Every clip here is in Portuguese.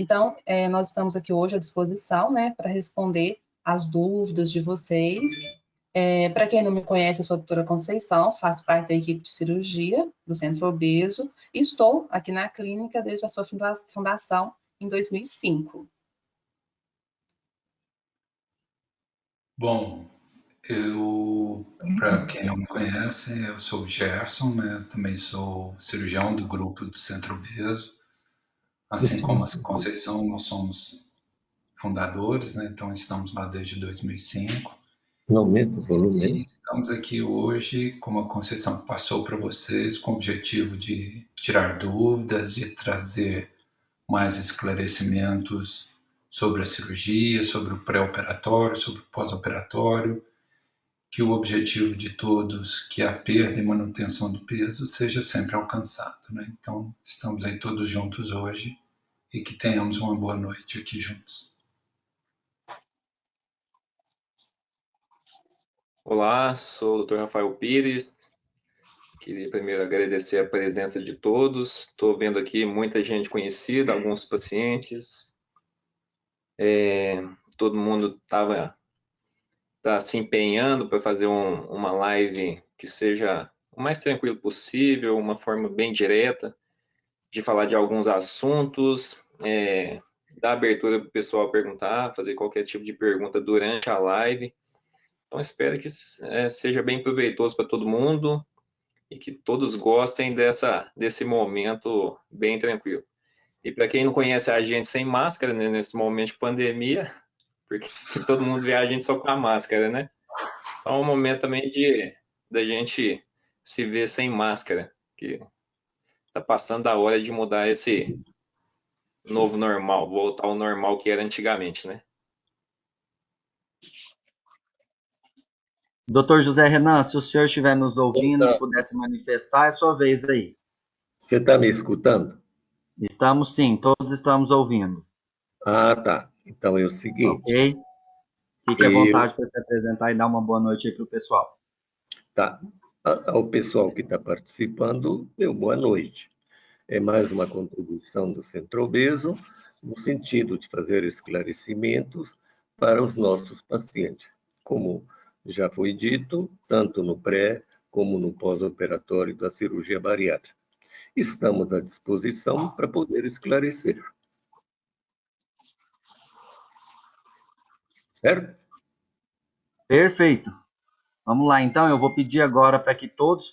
Então, nós estamos aqui hoje à disposição, né, para responder as dúvidas de vocês. Para quem não me conhece, eu sou a doutora Conceição, faço parte da equipe de cirurgia do Centro Obeso e estou aqui na clínica desde a sua fundação em 2005. Bom, para quem não me conhece, eu sou o Gerson, né? Também sou cirurgião do grupo do Centro Obeso. Assim como a Conceição, nós somos fundadores, né? Então estamos lá desde 2005. Não aumenta o volume. E estamos aqui hoje, como a Conceição passou para vocês, com o objetivo de tirar dúvidas, de trazer mais esclarecimentos sobre a cirurgia, sobre o pré-operatório, sobre o pós-operatório, que o objetivo de todos, que a perda e manutenção do peso, seja sempre alcançado, né? Então, estamos aí todos juntos hoje e que tenhamos uma boa noite aqui juntos. Olá, sou o Dr. Rafael Pires. Queria primeiro agradecer a presença de todos. Estou vendo aqui muita gente conhecida, alguns pacientes. Todo mundo tá se empenhando para fazer uma live que seja o mais tranquilo possível, uma forma bem direta de falar de alguns assuntos, dar abertura para o pessoal perguntar, fazer qualquer tipo de pergunta durante a live. Então, espero que seja bem proveitoso para todo mundo e que todos gostem desse momento bem tranquilo. E para quem não conhece a gente sem máscara, né, nesse momento de pandemia, porque todo mundo vê a gente só com a máscara, né? Então é um momento também da gente se ver sem máscara, que tá passando a hora de mudar esse novo normal, voltar ao normal que era antigamente, né? Doutor José Renan, se o senhor estiver nos ouvindo e pudesse manifestar, é sua vez aí. Você está me escutando? Estamos sim, todos estamos ouvindo. Ah, tá. Então é o seguinte. Ok? Fique à vontade para se apresentar e dar uma boa noite aí para o pessoal. Tá. Ao pessoal que está participando, meu boa noite. É mais uma contribuição do Centro Obeso, no sentido de fazer esclarecimentos para os nossos pacientes. Como já foi dito, tanto no pré como no pós-operatório da cirurgia bariátrica. Estamos à disposição para poder esclarecer. Certo? Perfeito. Vamos lá, então, eu vou pedir agora para que todos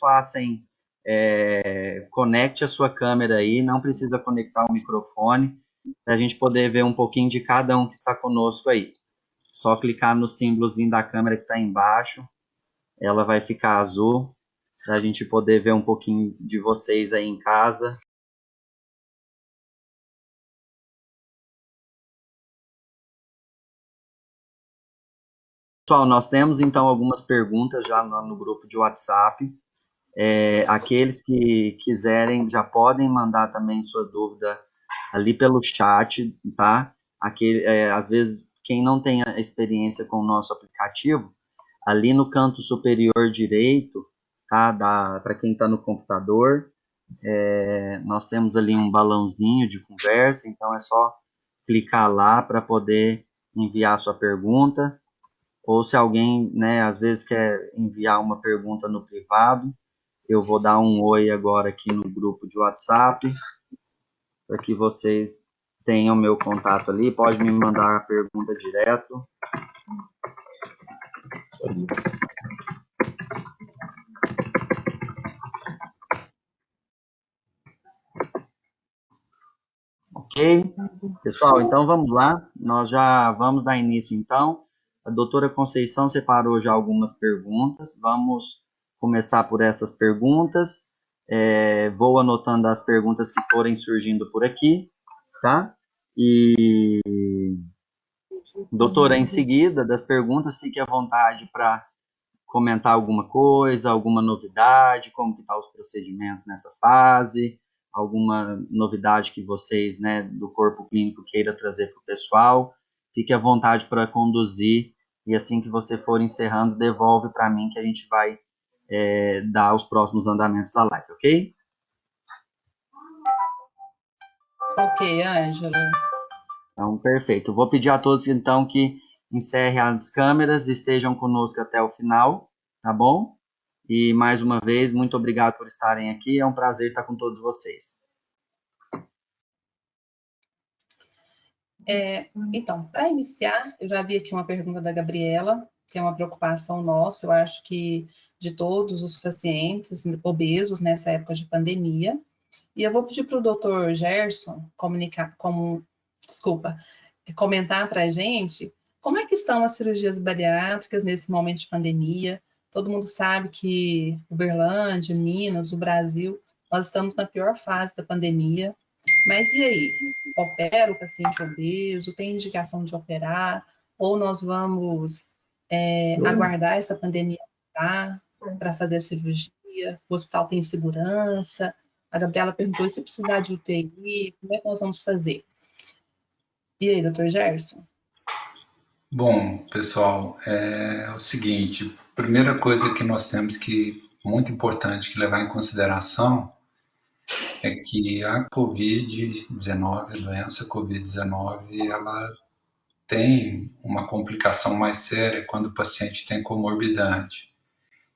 conecte a sua câmera aí, não precisa conectar o microfone, para a gente poder ver um pouquinho de cada um que está conosco aí. Só clicar no símbolozinho da câmera que está embaixo, ela vai ficar azul, para a gente poder ver um pouquinho de vocês aí em casa. Pessoal, nós temos então algumas perguntas já no grupo de WhatsApp. Aqueles que quiserem já podem mandar também sua dúvida ali pelo chat, tá? Às vezes, quem não tem a experiência com o nosso aplicativo, ali no canto superior direito, tá? Para quem está no computador, nós temos ali um balãozinho de conversa, então é só clicar lá para poder enviar sua pergunta. Ou se alguém, né, às vezes quer enviar uma pergunta no privado, eu vou dar um oi agora aqui no grupo de WhatsApp, para que vocês tenham meu contato ali. Pode me mandar a pergunta direto. Ok? Pessoal, então vamos lá. Nós já vamos dar início, então. A doutora Conceição separou já algumas perguntas. Vamos começar por essas perguntas. Vou anotando as perguntas que forem surgindo por aqui, tá? E, doutora, em seguida das perguntas, fique à vontade para comentar alguma coisa, alguma novidade, como que estão os procedimentos nessa fase, alguma novidade que vocês, né, do corpo clínico queira trazer para o pessoal. Fique à vontade para conduzir e assim que você for encerrando, devolve para mim que a gente vai dar os próximos andamentos da live, ok? Ok, Ângela. Então, perfeito. Vou pedir a todos, então, que encerrem as câmeras e estejam conosco até o final, tá bom? E, mais uma vez, muito obrigado por estarem aqui. É um prazer estar com todos vocês. Então, para iniciar, eu já vi aqui uma pergunta da Gabriela, que é uma preocupação nossa, eu acho que de todos os pacientes obesos nessa época de pandemia. E eu vou pedir para o doutor Gerson comentar para a gente como é que estão as cirurgias bariátricas nesse momento de pandemia. Todo mundo sabe que Uberlândia, Minas, o Brasil, nós estamos na pior fase da pandemia. Mas e aí? Opera o paciente obeso? Tem indicação de operar? Ou nós vamos aguardar essa pandemia para fazer a cirurgia? O hospital tem segurança? A Gabriela perguntou se precisar de UTI, como é que nós vamos fazer? E aí, doutor Gerson? Bom, pessoal, é o seguinte, primeira coisa que nós temos que, muito importante, que levar em consideração é que a Covid-19, a doença Covid-19, ela tem uma complicação mais séria quando o paciente tem comorbidade.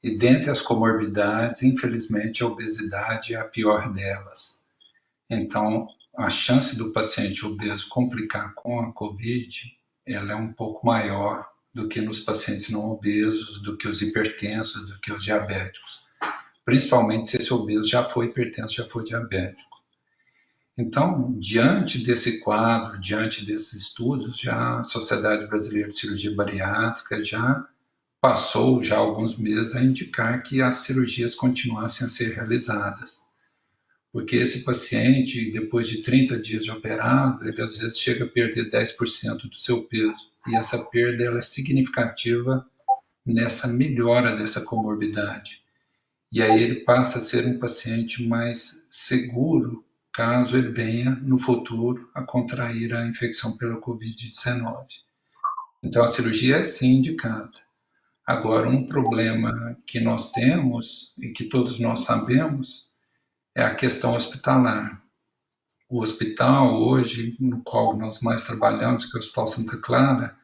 E dentre as comorbidades, infelizmente, a obesidade é a pior delas. Então, a chance do paciente obeso complicar com a Covid, ela é um pouco maior do que nos pacientes não obesos, do que os hipertensos, do que os diabéticos. Principalmente se esse obeso já foi hipertenso, já foi diabético. Então, diante desse quadro, diante desses estudos, já a Sociedade Brasileira de Cirurgia Bariátrica já passou já alguns meses a indicar que as cirurgias continuassem a ser realizadas. Porque esse paciente, depois de 30 dias de operado, ele às vezes chega a perder 10% do seu peso. E essa perda ela é significativa nessa melhora dessa comorbidade. E aí ele passa a ser um paciente mais seguro caso ele venha no futuro a contrair a infecção pela Covid-19. Então a cirurgia é sim indicada. Agora, um problema que nós temos e que todos nós sabemos é a questão hospitalar. O hospital hoje, no qual nós mais trabalhamos, que é o Hospital Santa Clara,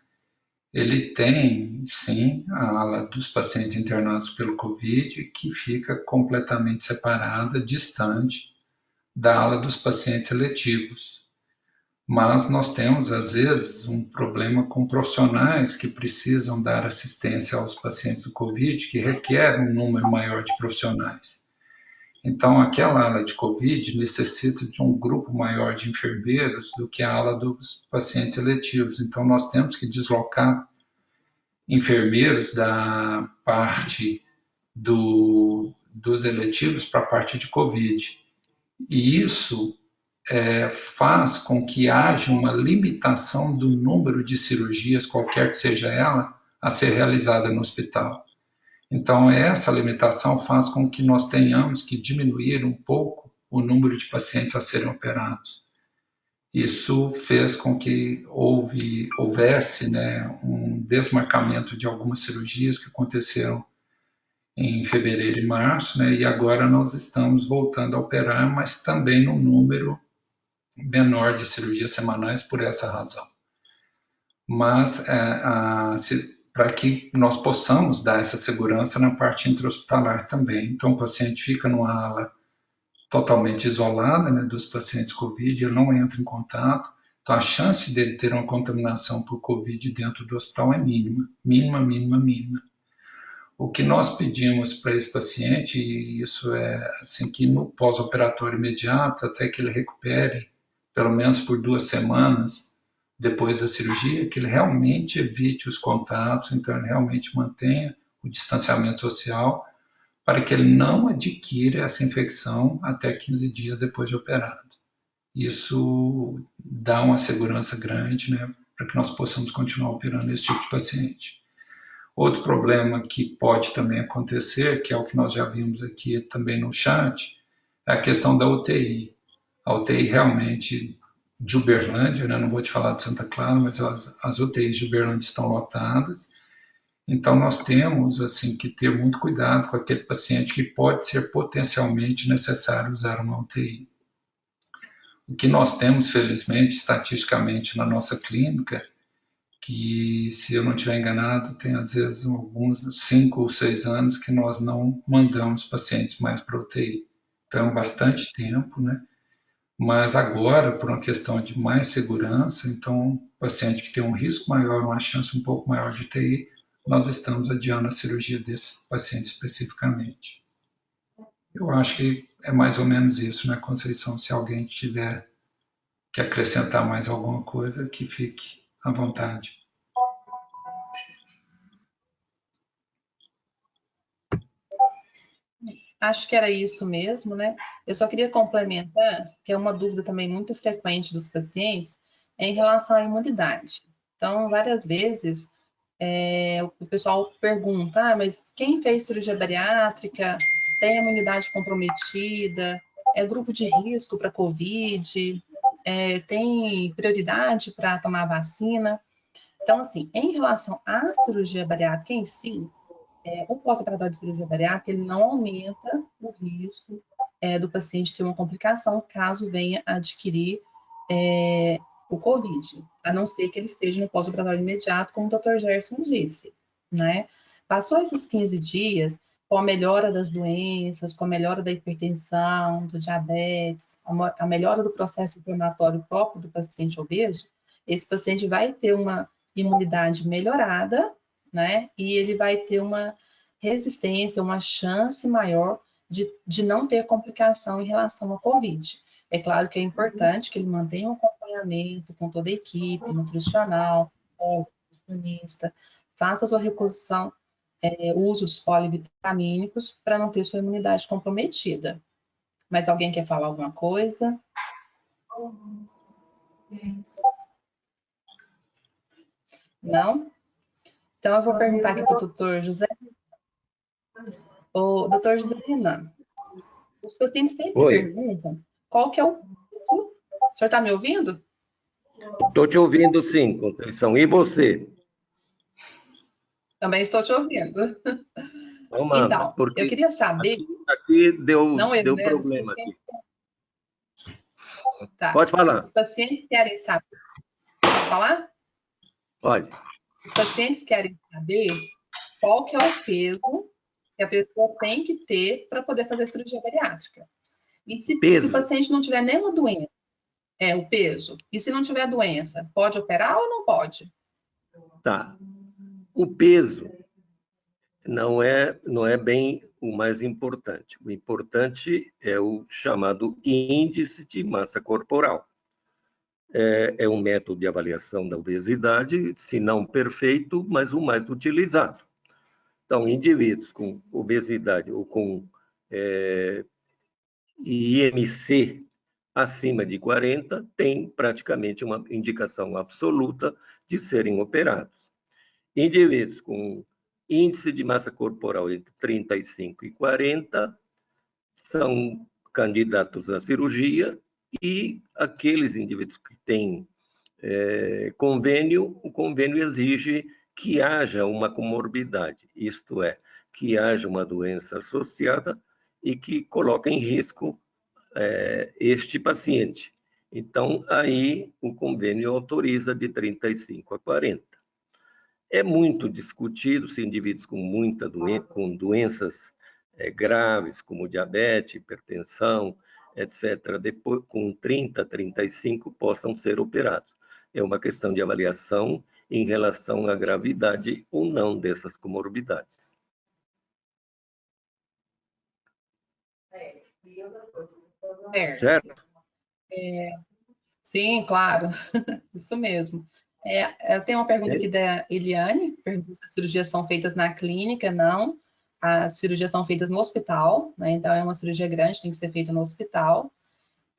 ele tem, sim, a ala dos pacientes internados pelo Covid, que fica completamente separada, distante da ala dos pacientes eletivos. Mas nós temos, às vezes, um problema com profissionais que precisam dar assistência aos pacientes do Covid, que requer um número maior de profissionais. Então, aquela ala de Covid necessita de um grupo maior de enfermeiros do que a ala dos pacientes eletivos. Então, nós temos que deslocar enfermeiros da parte dos eletivos para a parte de Covid. E isso faz com que haja uma limitação do número de cirurgias, qualquer que seja ela, a ser realizada no hospital. Então, essa limitação faz com que nós tenhamos que diminuir um pouco o número de pacientes a serem operados. Isso fez com que houvesse, né, um desmarcamento de algumas cirurgias que aconteceram em fevereiro e março, né, e agora nós estamos voltando a operar, mas também no número menor de cirurgias semanais por essa razão. Mas para que nós possamos dar essa segurança na parte intra-hospitalar também. Então, o paciente fica numa ala totalmente isolada, né, dos pacientes COVID, ele não entra em contato, então a chance dele ter uma contaminação por COVID dentro do hospital é mínima, mínima, mínima, mínima. O que nós pedimos para esse paciente, e isso é assim que no pós-operatório imediato, até que ele recupere, pelo menos por 2 semanas depois da cirurgia, que ele realmente evite os contatos, então ele realmente mantenha o distanciamento social, para que ele não adquira essa infecção até 15 dias depois de operado. Isso dá uma segurança grande, né, para que nós possamos continuar operando esse tipo de paciente. Outro problema que pode também acontecer, que é o que nós já vimos aqui também no chat, é a questão da UTI. A UTI realmente de Uberlândia, né, não vou te falar de Santa Clara, mas as UTIs de Uberlândia estão lotadas. Então, nós temos assim, que ter muito cuidado com aquele paciente que pode ser potencialmente necessário usar uma UTI. O que nós temos, felizmente, estatisticamente na nossa clínica, que, se eu não estiver enganado, tem às vezes alguns 5 ou 6 anos que nós não mandamos pacientes mais para UTI. Então, bastante tempo, né? Mas agora, por uma questão de mais segurança, então, o paciente que tem um risco maior, uma chance um pouco maior de UTI, nós estamos adiando a cirurgia desse paciente especificamente. Eu acho que é mais ou menos isso, né, Conceição? Se alguém tiver que acrescentar mais alguma coisa, que fique à vontade. Acho que era isso mesmo, né? Eu só queria complementar, que é uma dúvida também muito frequente dos pacientes, em relação à imunidade. Então, várias vezes, o pessoal pergunta, mas quem fez cirurgia bariátrica tem a imunidade comprometida, é grupo de risco para COVID, tem prioridade para tomar vacina? Então, assim, em relação à cirurgia bariátrica em si, o pós-operatório de cirurgia bariátrica, ele não aumenta o risco do paciente ter uma complicação caso venha a adquirir o COVID, a não ser que ele esteja no pós-operatório imediato, como o Dr. Gerson disse, né? Passou esses 15 dias, com a melhora das doenças, com a melhora da hipertensão, do diabetes, a melhora do processo inflamatório próprio do paciente obeso, esse paciente vai ter uma imunidade melhorada, né? E ele vai ter uma resistência, uma chance maior de não ter complicação em relação ao COVID. É claro que é importante que ele mantenha um acompanhamento com toda a equipe, nutricional, nutricionista, faça a sua reposição, uso dos polivitamínicos para não ter sua imunidade comprometida. Mas alguém quer falar alguma coisa? Não? Então, eu vou perguntar aqui para o doutor José. O doutor José Renan, os pacientes sempre perguntam qual que é o peso. O senhor está me ouvindo? Estou te ouvindo, sim, Conceição. E você? Também estou te ouvindo. Então, eu queria saber... Aqui deu não, problema. Aqui. Tá. Pode falar. Os pacientes querem saber... Posso falar? Pode. Os pacientes querem saber qual que é o peso que a pessoa tem que ter para poder fazer cirurgia bariátrica. E se o paciente não tiver nenhuma doença, o peso, e se não tiver doença, pode operar ou não pode? Tá. O peso não é bem o mais importante. O importante é o chamado índice de massa corporal. É um método de avaliação da obesidade, se não perfeito, mas o mais utilizado. Então, indivíduos com obesidade ou com IMC acima de 40 têm praticamente uma indicação absoluta de serem operados. Indivíduos com índice de massa corporal entre 35 e 40 são candidatos à cirurgia, e aqueles indivíduos que têm convênio, o convênio exige que haja uma comorbidade, isto é, que haja uma doença associada e que coloque em risco este paciente. Então, aí o convênio autoriza de 35 a 40. É muito discutido se indivíduos com doenças graves, como diabetes, hipertensão, etc., depois, com 30, 35, possam ser operados. É uma questão de avaliação em relação à gravidade ou não dessas comorbidades. Certo? Sim, claro. Isso mesmo. Eu tenho uma pergunta aqui da Eliane, pergunta se as cirurgias são feitas na clínica. Não, as cirurgias são feitas no hospital, né? Então é uma cirurgia grande, tem que ser feita no hospital.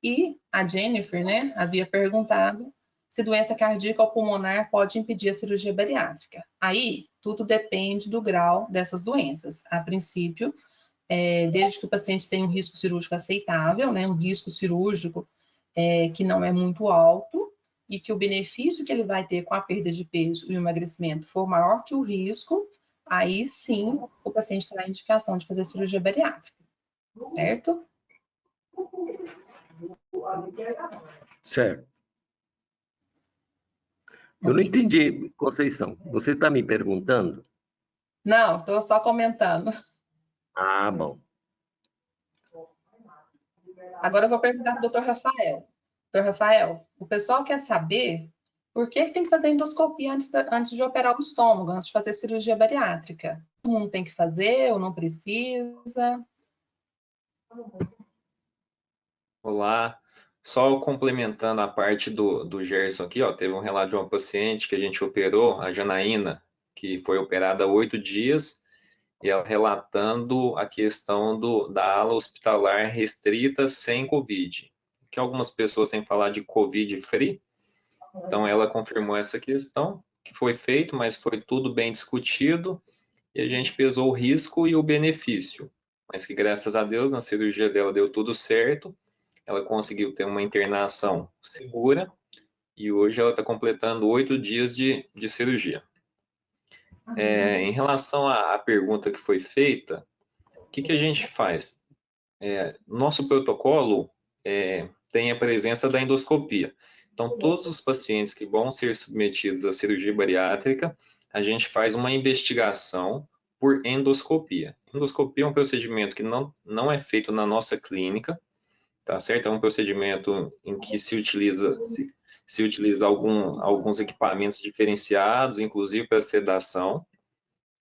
E a Jennifer, né, havia perguntado se doença cardíaca ou pulmonar pode impedir a cirurgia bariátrica. Aí, tudo depende do grau dessas doenças. A princípio, desde que o paciente tenha um risco cirúrgico aceitável, né, um risco cirúrgico que não é muito alto, e que o benefício que ele vai ter com a perda de peso e o emagrecimento for maior que o risco, aí sim o paciente terá a indicação de fazer cirurgia bariátrica, certo? Certo. Eu não entendi, Conceição. Você está me perguntando? Não, estou só comentando. Ah, bom. Agora eu vou perguntar para o doutor Rafael. Doutor Rafael, o pessoal quer saber por que tem que fazer endoscopia antes de operar o estômago, antes de fazer cirurgia bariátrica. Todo mundo tem que fazer ou não precisa? Olá, só complementando a parte do Gerson aqui, ó, teve um relato de uma paciente que a gente operou, a Janaína, que foi operada há 8 dias, e ela relatando a questão da ala hospitalar restrita sem Covid, que algumas pessoas têm falado de Covid free, então ela confirmou essa questão, que foi feito, mas foi tudo bem discutido, e a gente pesou o risco e o benefício, mas que graças a Deus na cirurgia dela deu tudo certo, ela conseguiu ter uma internação segura e hoje ela está completando 8 dias de cirurgia. Em relação à pergunta que foi feita, o que a gente faz? Nosso protocolo tem a presença da endoscopia. Então, todos os pacientes que vão ser submetidos à cirurgia bariátrica, a gente faz uma investigação por endoscopia. Endoscopia é um procedimento que não é feito na nossa clínica, tá certo? É um procedimento em que se utiliza alguns equipamentos diferenciados, inclusive para sedação.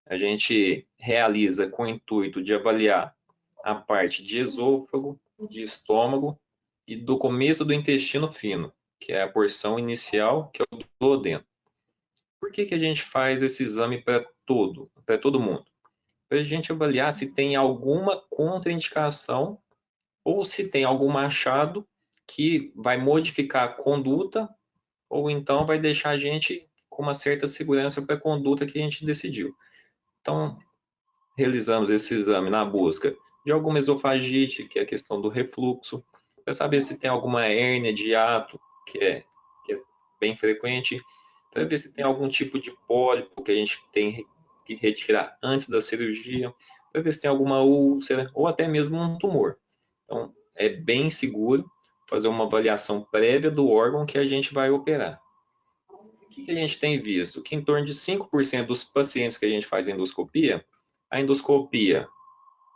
A gente realiza com o intuito de avaliar a parte de esôfago, de estômago e do começo do intestino fino, que é a porção inicial, que é o duodeno. Por que a gente faz esse exame para todo mundo? Para a gente avaliar se tem alguma contraindicação ou se tem algum achado que vai modificar a conduta ou então vai deixar a gente com uma certa segurança para a conduta que a gente decidiu. Então, realizamos esse exame na busca de alguma esofagite, que é a questão do refluxo, para saber se tem alguma hérnia de hiato, que é bem frequente, para ver se tem algum tipo de pólipo que a gente tem que retirar antes da cirurgia, para ver se tem alguma úlcera ou até mesmo um tumor. Então, é bem seguro fazer uma avaliação prévia do órgão que a gente vai operar. O que a gente tem visto? Que em torno de 5% dos pacientes que a gente faz endoscopia, a endoscopia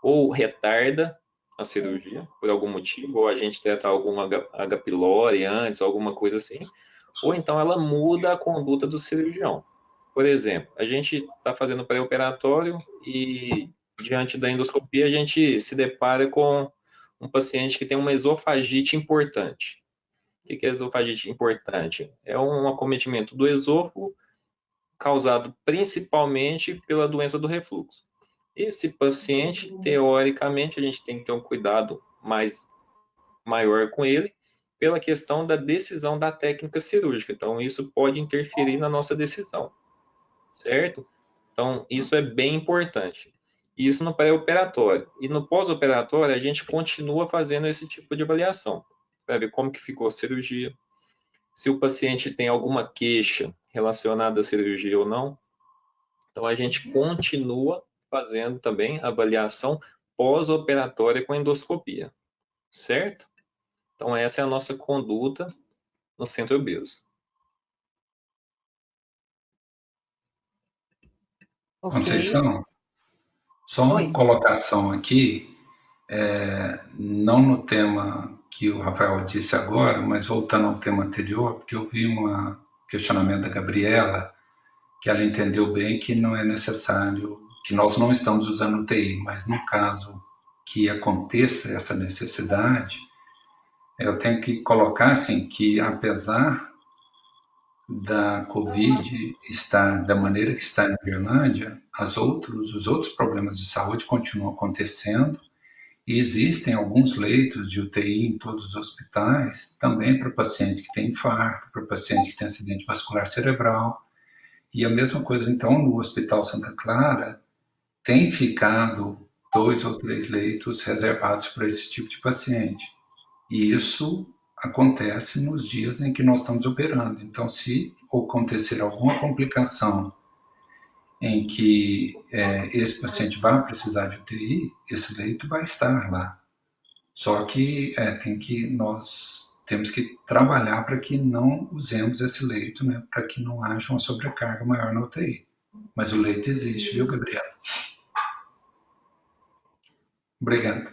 ou retarda a cirurgia por algum motivo, ou a gente trata alguma H. pylori antes, alguma coisa assim, ou então ela muda a conduta do cirurgião. Por exemplo, a gente está fazendo pré-operatório e diante da endoscopia a gente se depara com um paciente que tem uma esofagite importante. O que é esofagite importante? É um acometimento do esôfago causado principalmente pela doença do refluxo. Esse paciente, teoricamente, a gente tem que ter um cuidado maior com ele, pela questão da decisão da técnica cirúrgica. Então, isso pode interferir na nossa decisão, certo? Então, isso é bem importante. Isso no pré-operatório. E no pós-operatório, a gente continua fazendo esse tipo de avaliação, para ver como que ficou a cirurgia, se o paciente tem alguma queixa relacionada à cirurgia ou não. Então, a gente continua fazendo também avaliação pós-operatória com endoscopia, certo? Então, essa é a nossa conduta no centro obeso. Ok. Conceição, só uma Oi. colocação aqui, não no tema que o Rafael disse agora, mas voltando ao tema anterior, porque eu vi um questionamento da Gabriela, que ela entendeu bem que não é necessário, que nós não estamos usando UTI, mas no caso que aconteça essa necessidade, eu tenho que colocar assim que apesar da Covid estar da maneira que está na Irlândia, os outros problemas de saúde continuam acontecendo e existem alguns leitos de UTI em todos os hospitais, também para paciente que tem infarto, para paciente que tem acidente vascular cerebral. E a mesma coisa, então, no Hospital Santa Clara, tem ficado 2 ou 3 leitos reservados para esse tipo de paciente. E isso acontece nos dias em que nós estamos operando. Então, se acontecer alguma complicação em que esse paciente vai precisar de UTI, esse leito vai estar lá. Só que nós temos que trabalhar para que não usemos esse leito, né, para que não haja uma sobrecarga maior na UTI. Mas o leito existe, viu, Gabriela? Obrigado.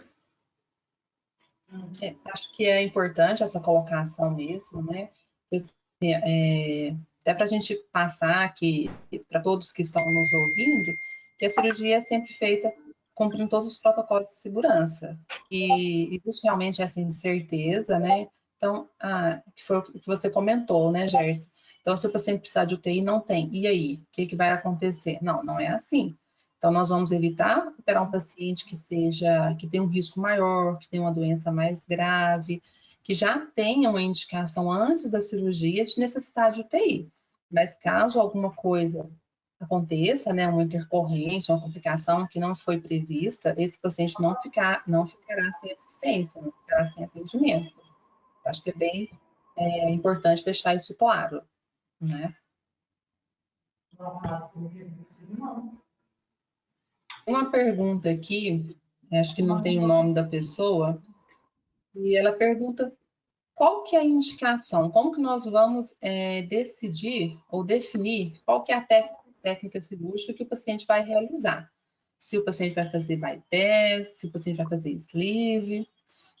Acho que é importante essa colocação mesmo, né? Até para a gente passar aqui para todos que estão nos ouvindo, que a cirurgia é sempre feita cumprindo todos os protocolos de segurança. E existe realmente essa incerteza, né? Então, que foi o que você comentou, né, Gerson? Então, se o paciente precisar de UTI, não tem. E aí? O que vai acontecer? Não, não é assim. Então, nós vamos evitar operar um paciente que tem um risco maior, que tem uma doença mais grave, que já tenha uma indicação antes da cirurgia de necessidade de UTI. Mas caso alguma coisa aconteça, né, uma intercorrência, uma complicação que não foi prevista, esse paciente não ficará sem assistência, não ficará sem atendimento. Acho que é bem importante deixar isso claro, né? Uma pergunta aqui, acho que não tem o nome da pessoa, e ela pergunta qual que é a indicação, como que nós vamos decidir ou definir qual que é a técnica cirúrgica que o paciente vai realizar. Se o paciente vai fazer bypass, se o paciente vai fazer sleeve.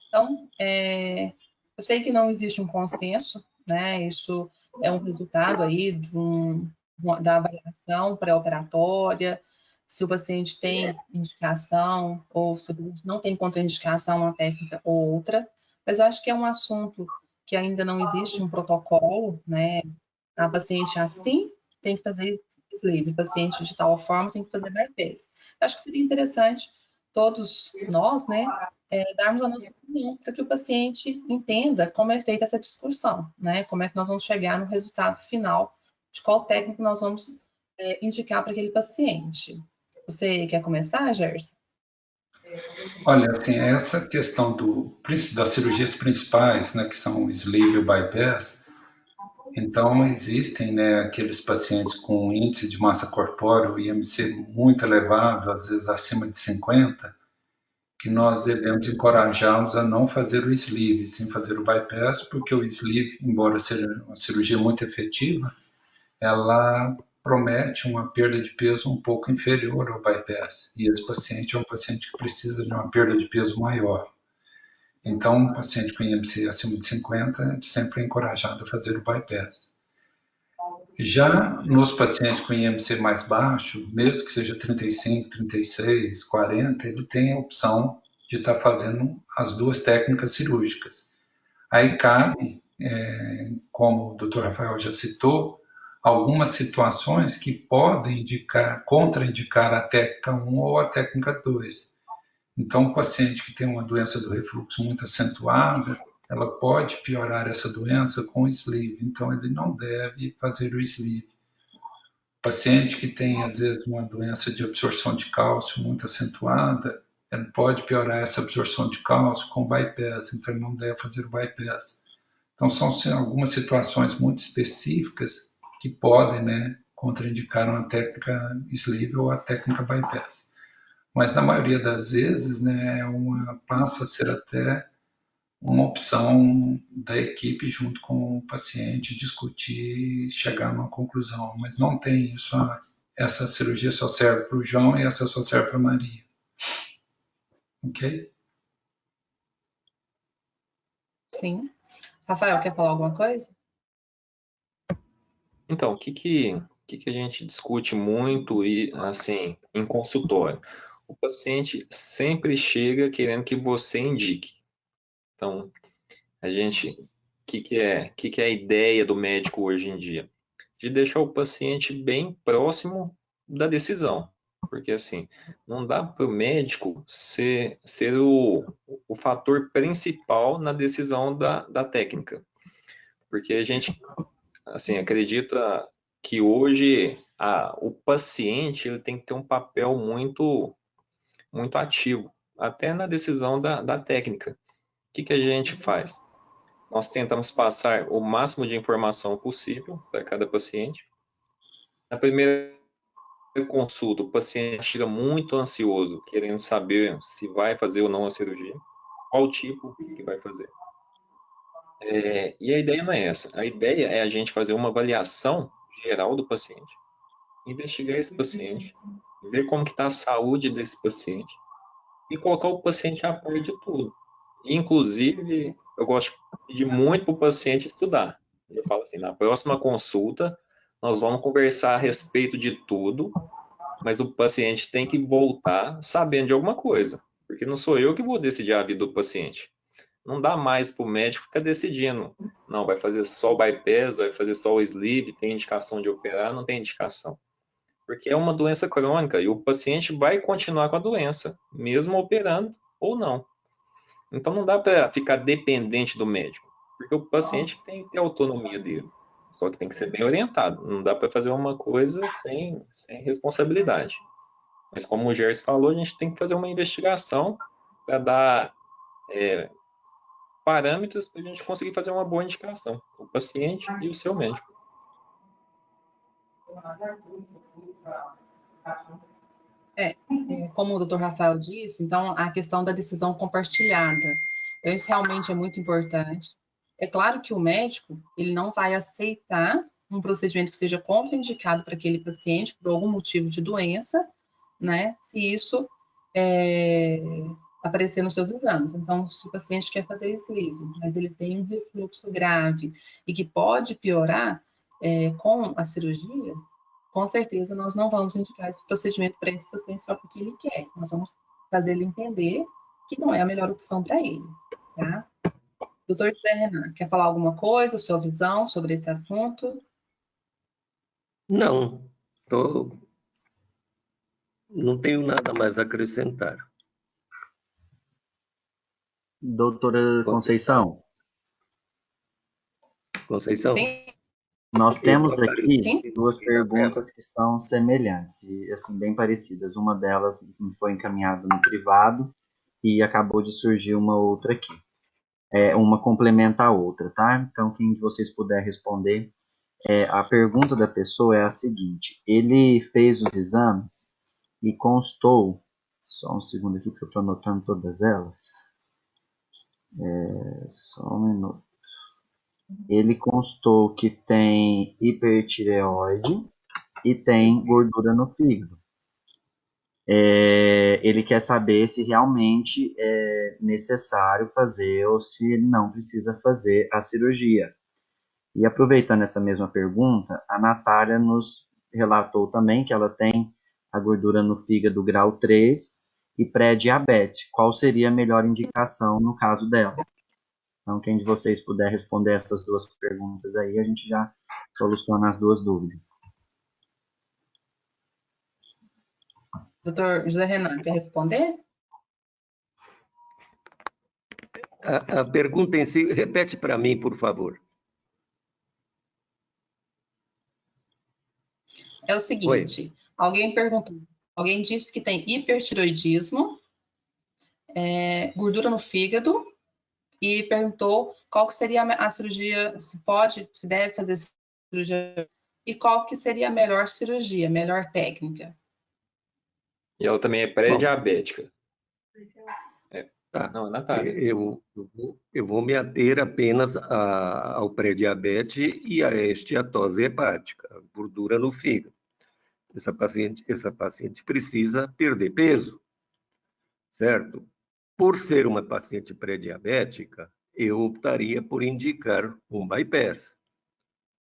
Então, eu sei que não existe um consenso, né? Isso é um resultado aí da avaliação pré-operatória, se o paciente tem indicação ou se o paciente não tem contraindicação uma técnica ou outra, mas eu acho que é um assunto que ainda não existe um protocolo, né? A paciente assim tem que fazer sleeve, paciente de tal forma tem que fazer bypass. Acho que seria interessante todos nós, né, darmos a nossa opinião para que o paciente entenda como é feita essa discussão, né? Como é que nós vamos chegar no resultado final de qual técnica nós vamos indicar para aquele paciente. Você quer começar, Gerson? Olha, assim, essa questão das cirurgias principais, né, que são o sleeve e o bypass, então existem, né, aqueles pacientes com índice de massa corpórea, o IMC muito elevado, às vezes acima de 50, que nós devemos encorajá-los a não fazer o sleeve, sim fazer o bypass, porque o sleeve, embora seja uma cirurgia muito efetiva, ela promete uma perda de peso um pouco inferior ao bypass. E esse paciente é um paciente que precisa de uma perda de peso maior. Então, um paciente com IMC acima de 50 sempre é encorajado a fazer o bypass. Já nos pacientes com IMC mais baixo, mesmo que seja 35, 36, 40, ele tem a opção de estar fazendo as duas técnicas cirúrgicas. Aí cabe, como o Dr. Rafael já citou, algumas situações que podem contraindicar a técnica 1 ou a técnica 2. Então, o paciente que tem uma doença do refluxo muito acentuada, ela pode piorar essa doença com o sleeve, então ele não deve fazer o sleeve. O paciente que tem, às vezes, uma doença de absorção de cálcio muito acentuada, ele pode piorar essa absorção de cálcio com bypass, então ele não deve fazer o bypass. Então, são algumas situações muito específicas que podem, né, contraindicar uma técnica sleeve ou a técnica bypass. Mas, na maioria das vezes, né, passa a ser até uma opção da equipe junto com o paciente discutir e chegar numa conclusão. Mas não tem isso, essa cirurgia só serve para o João e essa só serve para a Maria. Ok? Sim. Rafael, quer falar alguma coisa? Então, o que a gente discute muito e assim em consultório? O paciente sempre chega querendo que você indique. Então, o que é a ideia do médico hoje em dia? De deixar o paciente bem próximo da decisão. Porque assim, não dá para o médico ser o fator principal na decisão da técnica. Porque a gente assim, acredita que hoje o paciente ele tem que ter um papel muito ativo, até na decisão da técnica. O que a gente faz? Nós tentamos passar o máximo de informação possível para cada paciente. Na primeira consulta, o paciente chega muito ansioso, querendo saber se vai fazer ou não a cirurgia, qual tipo que vai fazer. E a ideia não é essa. A ideia é a gente fazer uma avaliação geral do paciente, investigar esse paciente, ver como que está a saúde desse paciente e colocar o paciente a par de tudo. Inclusive, eu gosto de pedir muito para o paciente estudar. Eu falo assim, na próxima consulta, nós vamos conversar a respeito de tudo, mas o paciente tem que voltar sabendo de alguma coisa, porque não sou eu que vou decidir a vida do paciente. Não dá mais para o médico ficar decidindo. Não, vai fazer só o bypass, vai fazer só o sleeve, tem indicação de operar, não tem indicação. Porque é uma doença crônica e o paciente vai continuar com a doença, mesmo operando ou não. Então não dá para ficar dependente do médico, porque o paciente tem que ter autonomia dele. Só que tem que ser bem orientado. Não dá para fazer uma coisa sem responsabilidade. Mas como o Gers falou, a gente tem que fazer uma investigação para dar parâmetros para a gente conseguir fazer uma boa indicação, o paciente e o seu médico. Como o Dr. Rafael disse, então a questão da decisão compartilhada. Então isso realmente é muito importante. É claro que o médico, ele não vai aceitar um procedimento que seja contraindicado para aquele paciente por algum motivo de doença, né? Se isso aparecer nos seus exames. Então, se o paciente quer fazer esse livro, mas ele tem um refluxo grave e que pode piorar com a cirurgia, com certeza nós não vamos indicar esse procedimento para esse paciente só porque ele quer. Nós vamos fazer ele entender que não é a melhor opção para ele, tá? Doutor José Renan, quer falar alguma coisa, sua visão sobre esse assunto? Não, não tenho nada mais a acrescentar. Doutora Conceição, Sim. Nós temos aqui Sim. duas perguntas que são semelhantes e assim bem parecidas. Uma delas foi encaminhada no privado e acabou de surgir uma outra aqui. Uma complementa a outra, tá? Então, quem de vocês puder responder, a pergunta da pessoa é a seguinte: ele fez os exames e constou, só um segundo aqui que eu estou anotando todas elas. Só um minuto. Ele constou que tem hipertireoide e tem gordura no fígado. Ele quer saber se realmente é necessário fazer ou se não precisa fazer a cirurgia. E aproveitando essa mesma pergunta, a Natália nos relatou também que ela tem a gordura no fígado grau 3 e pré-diabetes. Qual seria a melhor indicação no caso dela? Então, quem de vocês puder responder essas duas perguntas aí, a gente já soluciona as duas dúvidas. Doutor José Renan, quer responder? A pergunta em si, repete para mim, por favor. É o seguinte, alguém perguntou, alguém disse que tem hipertiroidismo, gordura no fígado, e perguntou qual que seria a cirurgia, se deve fazer cirurgia, e qual que seria a melhor cirurgia, melhor técnica. E ela também é pré-diabética. Tá. Não, Natália. Eu vou me ater apenas ao pré-diabetes e à esteatose hepática, a gordura no fígado. Essa paciente precisa perder peso, certo? Por ser uma paciente pré-diabética, eu optaria por indicar um bypass,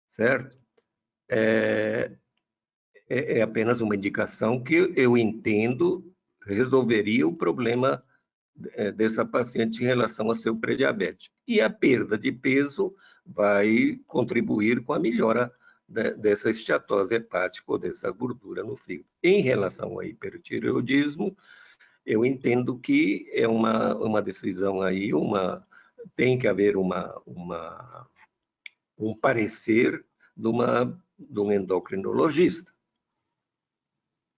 certo? É apenas uma indicação que eu entendo resolveria o problema dessa paciente em relação ao seu pré-diabetes. E a perda de peso vai contribuir com a melhora dessa esteatose hepática ou dessa gordura no fígado. Em relação ao hipertireoidismo, eu entendo que é uma decisão aí, tem que haver um parecer de um endocrinologista.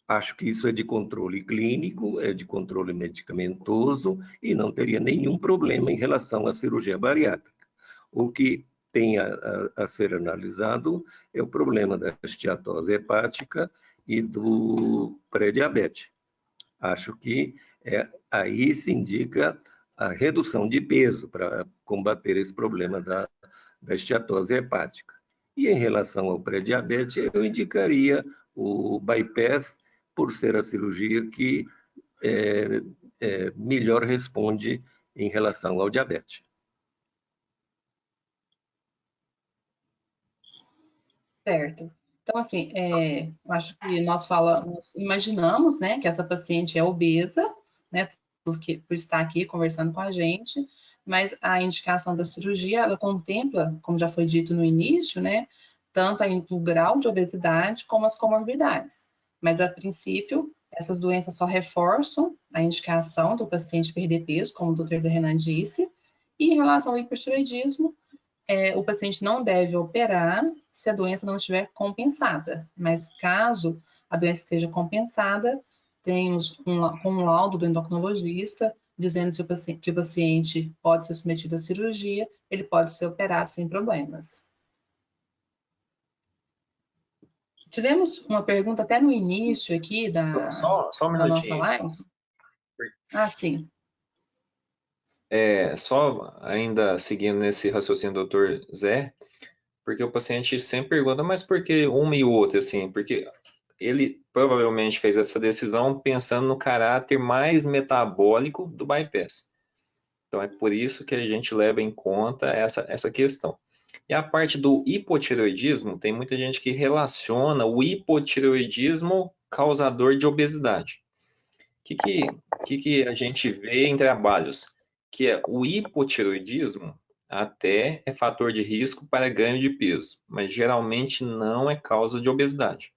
Acho que isso é de controle clínico, é de controle medicamentoso e não teria nenhum problema em relação à cirurgia bariátrica. O que tem a ser analisado é o problema da esteatose hepática e do pré-diabetes. Acho que aí se indica a redução de peso para combater esse problema da esteatose hepática. E em relação ao pré-diabetes, eu indicaria o bypass, por ser a cirurgia que melhor responde em relação ao diabetes. Certo. Então, assim, eu acho que nós imaginamos, né, que essa paciente é obesa, né, por estar aqui conversando com a gente, mas a indicação da cirurgia, ela contempla, como já foi dito no início, né, tanto o grau de obesidade como as comorbidades. Mas, a princípio, essas doenças só reforçam a indicação do paciente perder peso, como o Dr. Zé Renan disse, e em relação ao hipertireoidismo, o paciente não deve operar se a doença não estiver compensada, mas caso a doença esteja compensada, temos um laudo do endocrinologista dizendo que o paciente pode ser submetido à cirurgia, ele pode ser operado sem problemas. Tivemos uma pergunta até no início aqui Só um da nossa minutinho. live. Ah, sim. Só ainda seguindo nesse raciocínio do Dr. Zé, porque o paciente sempre pergunta, mas por que uma e outra, assim? Porque ele provavelmente fez essa decisão pensando no caráter mais metabólico do bypass. Então, é por isso que a gente leva em conta essa questão. E a parte do hipotireoidismo, tem muita gente que relaciona o hipotireoidismo causador de obesidade. O que a gente vê em trabalhos? Que é o hipotireoidismo até é fator de risco para ganho de peso, mas geralmente não é causa de obesidade.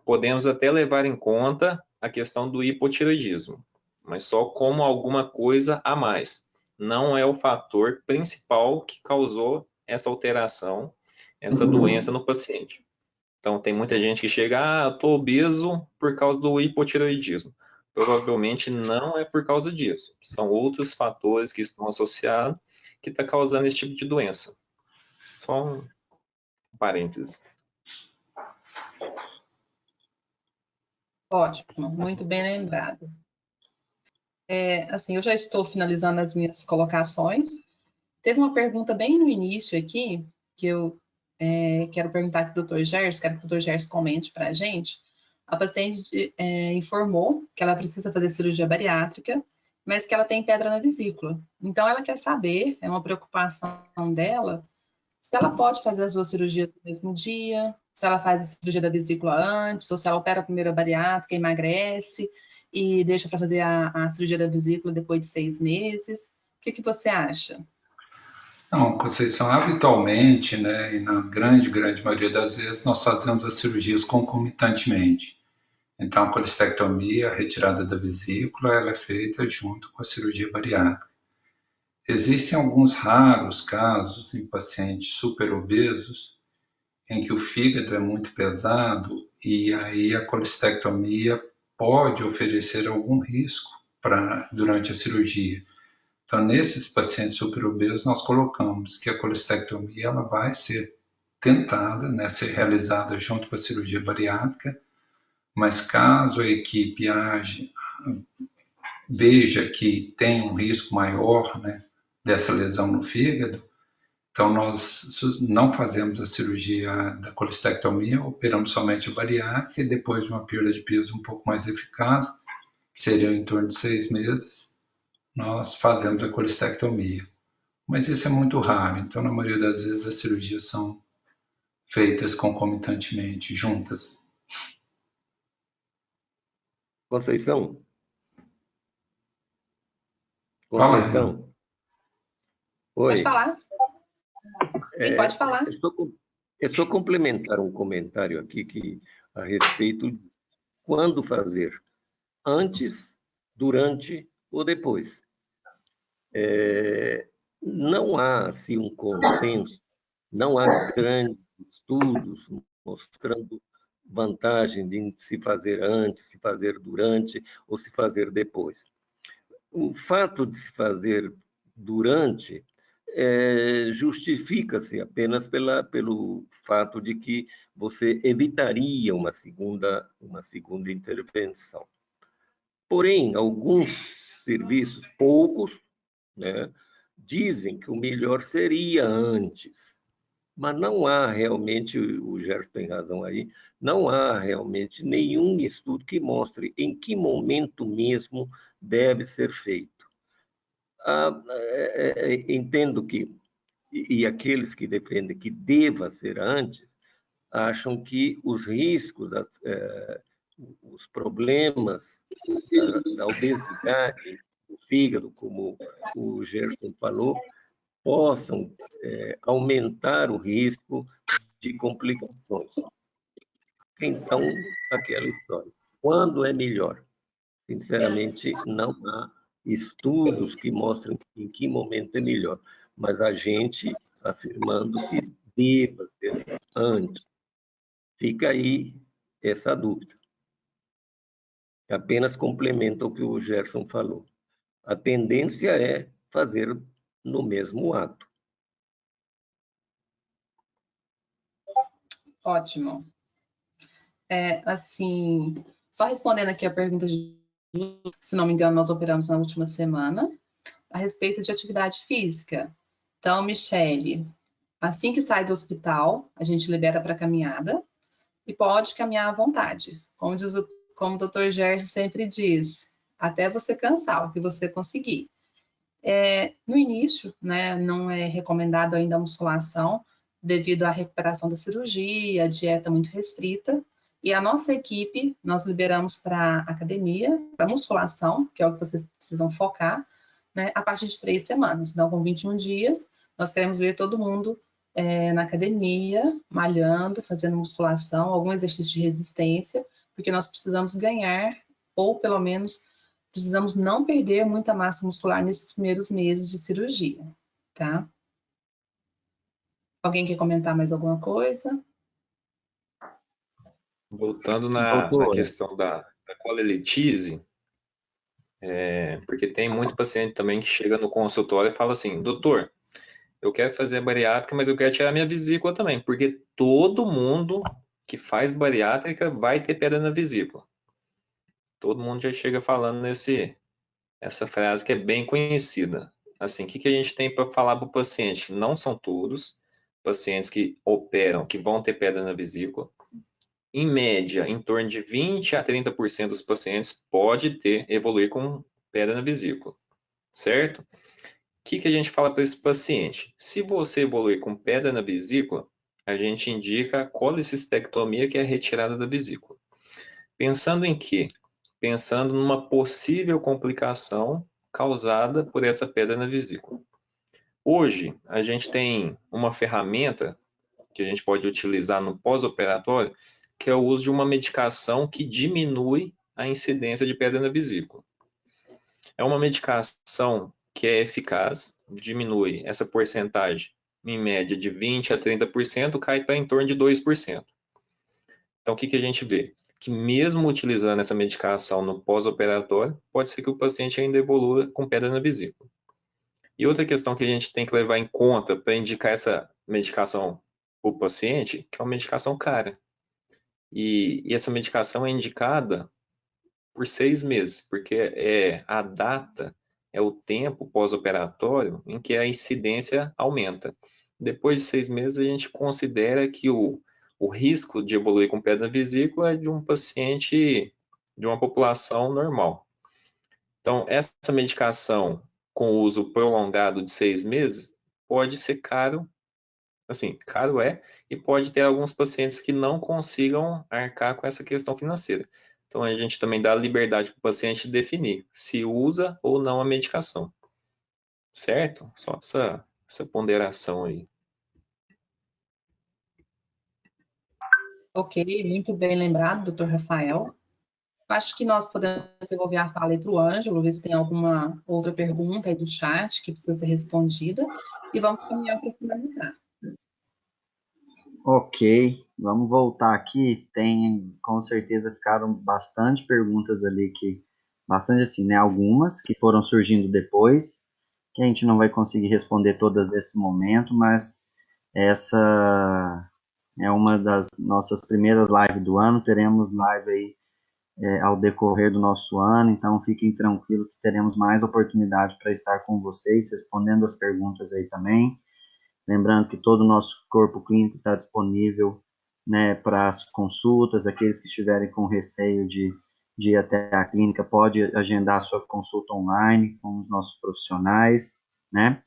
Podemos até levar em conta a questão do hipotireoidismo, mas só como alguma coisa a mais. Não é o fator principal que causou essa alteração, essa doença no paciente. Então, tem muita gente que chega, eu estou obeso por causa do hipotireoidismo. Provavelmente não é por causa disso. São outros fatores que estão associados que estão causando esse tipo de doença. Só um parênteses. Ótimo, muito bem lembrado. Assim, eu já estou finalizando as minhas colocações. Teve uma pergunta bem no início aqui, que eu quero perguntar para o Dr. Gerson, quero que o Dr. Gerson comente para a gente. A paciente informou que ela precisa fazer cirurgia bariátrica, mas que ela tem pedra na vesícula. Então, ela quer saber, é uma preocupação dela, se ela pode fazer as duas cirurgias no mesmo dia, se ela faz a cirurgia da vesícula antes, ou se ela opera primeiro a bariátrica, emagrece e deixa para fazer a cirurgia da vesícula depois de 6 meses. O que você acha? Não, Conceição, habitualmente, né, e na grande maioria das vezes, nós fazemos as cirurgias concomitantemente. Então, a colestectomia, a retirada da vesícula, ela é feita junto com a cirurgia bariátrica. Existem alguns raros casos em pacientes superobesos em que o fígado é muito pesado e aí a colestectomia pode oferecer algum risco durante a cirurgia. Então, nesses pacientes superobesos, nós colocamos que a colestectomia ela vai ser tentada, né, ser realizada junto com a cirurgia bariátrica, mas caso a equipe veja que tem um risco maior, né, dessa lesão no fígado, então nós não fazemos a cirurgia da colestectomia, operamos somente a bariátrica e depois de uma perda de peso um pouco mais eficaz, que seria em torno de 6 meses, nós fazemos a colestectomia. Mas isso é muito raro, então na maioria das vezes as cirurgias são feitas concomitantemente, juntas. Conceição? Fala, Renan. Conceição? Oi. Pode falar. Sim, pode falar. É só complementar um comentário aqui a respeito de quando fazer, antes, durante ou depois. Não há assim, um consenso, não há grandes estudos mostrando vantagem de se fazer antes, se fazer durante ou se fazer depois. O fato de se fazer durante justifica-se apenas pelo fato de que você evitaria uma segunda intervenção. Porém, alguns serviços, poucos, né, dizem que o melhor seria antes, mas não há realmente, o Gerson tem razão aí, não há realmente nenhum estudo que mostre em que momento mesmo deve ser feito. Entendo que, e aqueles que defendem que deva ser antes, acham que os riscos, os problemas da obesidade, do fígado, como o Gerson falou, possam aumentar o risco de complicações. Então, aquela história. Quando é melhor? Sinceramente, não há estudos que mostrem em que momento é melhor, mas a gente afirmando que deva ser antes. Fica aí essa dúvida. Apenas complementa o que o Gerson falou. A tendência é fazer no mesmo ato. Ótimo. Assim, só respondendo aqui a pergunta de, se não me engano, nós operamos na última semana, a respeito de atividade física. Então, Michele, assim que sai do hospital, a gente libera para caminhada e pode caminhar à vontade. Como o Dr. Gerson sempre diz, até você cansar, o que você conseguir. No início, né, não é recomendado ainda a musculação, devido à recuperação da cirurgia, dieta muito restrita. E a nossa equipe, nós liberamos para academia, para musculação, que é o que vocês precisam focar, né, a partir de 3 semanas. Então, com 21 dias, nós queremos ver todo mundo na academia, malhando, fazendo musculação, algum exercício de resistência, porque nós precisamos ganhar, ou pelo menos precisamos não perder muita massa muscular nesses primeiros meses de cirurgia, tá? Alguém quer comentar mais alguma coisa? Voltando na Doutor, questão da colelictise, porque tem muito paciente também que chega no consultório e fala assim, doutor, eu quero fazer bariátrica, mas eu quero tirar minha vesícula também, porque todo mundo que faz bariátrica vai ter pedra na vesícula. Todo mundo já chega falando essa frase que é bem conhecida. Assim, o que a gente tem para falar para o paciente? Não são todos pacientes que operam que vão ter pedra na vesícula. Em média, em torno de 20 a 30% dos pacientes pode evoluir com pedra na vesícula, certo? O que a gente fala para esse paciente? Se você evoluir com pedra na vesícula, a gente indica a colecistectomia, que é a retirada da vesícula. Pensando em quê? Pensando numa possível complicação causada por essa pedra na vesícula. Hoje, a gente tem uma ferramenta que a gente pode utilizar no pós-operatório, que é o uso de uma medicação que diminui a incidência de pedra na vesícula. É uma medicação que é eficaz, diminui essa porcentagem em média de 20 a 30%, cai para em torno de 2%. Então, o que a gente vê? Que mesmo utilizando essa medicação no pós-operatório, pode ser que o paciente ainda evolua com pedra na vesícula. E outra questão que a gente tem que levar em conta para indicar essa medicação para o paciente, que é uma medicação cara. E essa medicação é indicada por 6 meses, porque a data, é o tempo pós-operatório em que a incidência aumenta. Depois de 6 meses, a gente considera que o risco de evoluir com pedra na vesícula é de um paciente, de uma população normal. Então, essa medicação com uso prolongado de 6 meses pode ser caro, assim, caro e pode ter alguns pacientes que não consigam arcar com essa questão financeira. Então, a gente também dá liberdade para o paciente definir se usa ou não a medicação. Certo? Só essa ponderação aí. Ok, muito bem lembrado, doutor Rafael. Acho que nós podemos devolver a fala aí para o Ângelo, ver se tem alguma outra pergunta aí do chat que precisa ser respondida, e vamos caminhar para finalizar. ok, vamos voltar aqui. Com certeza ficaram bastante perguntas ali bastante assim, né? Algumas que foram surgindo depois, que a gente não vai conseguir responder todas nesse momento, mas essa é uma das nossas primeiras lives do ano. Teremos live aí ao decorrer do nosso ano, então fiquem tranquilos que teremos mais oportunidade para estar com vocês, respondendo as perguntas aí também. Lembrando que todo o nosso corpo clínico está disponível, né, para as consultas. Aqueles que estiverem com receio de ir até a clínica, pode agendar a sua consulta online com os nossos profissionais, né?